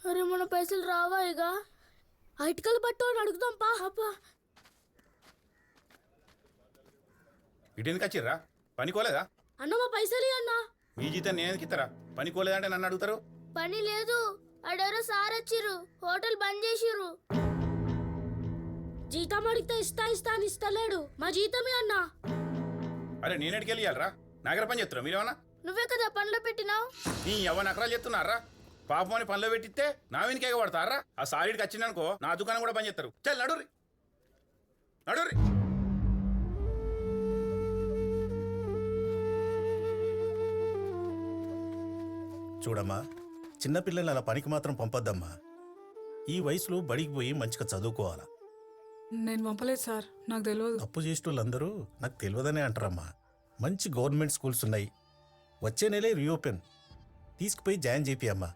అరే మన పైసలు రావా ఇక ఇటుకలు పట్టు అని అడుగుదాం పా. అబ్బా ఇటెందుకు వచ్చిర్రా? పనికోలేదా? అన్న మా పైసలు అన్న. మీ జీతం నేను ఇస్తారా? పనికోలేదంటే నన్ను అడుగుతారు. పని లేదు, అడెవరో సార్ వచ్చిర్రు, హోటల్ బంద్ చేసిర్రు. జీతం అడిగితే ఇస్తా అని ఇస్తలేడు. మా జీతమే అన్నా. అరే నేనేటికి వెళ్ళాలరా? నాగర పని చేస్తున్నా మీరేమన్నా? నువ్వే కదా పనిలో పెట్టినావు. నీ ఎవరు నకరాలు చెప్తున్నారా? పాపం అని పనిలో పెట్టిస్తే నా వెనుక పడతారా? ఆ సారీడికి వచ్చిందనుకో నా దుకాణం కూడా పని చేస్తారు. చల్ నడురి నడురి. చూడమ్మా, చిన్నపిల్లలు అలా పనికి మాత్రం పంపొద్దమ్మా. ఈ వయసులో బడికి పోయి మంచిగా చదువుకోవాలా. నేను పంపలేదు సార్, నాకు తెలియదు. తప్పు చేసేటోళ్ళందరూ నాకు తెలియదనే అంటారమ్మా. మంచి గవర్నమెంట్ స్కూల్స్ ఉన్నాయి, వచ్చే నెలే రీఓపెన్. తీసుకుపోయి జాయిన్ చేపియమ్మా.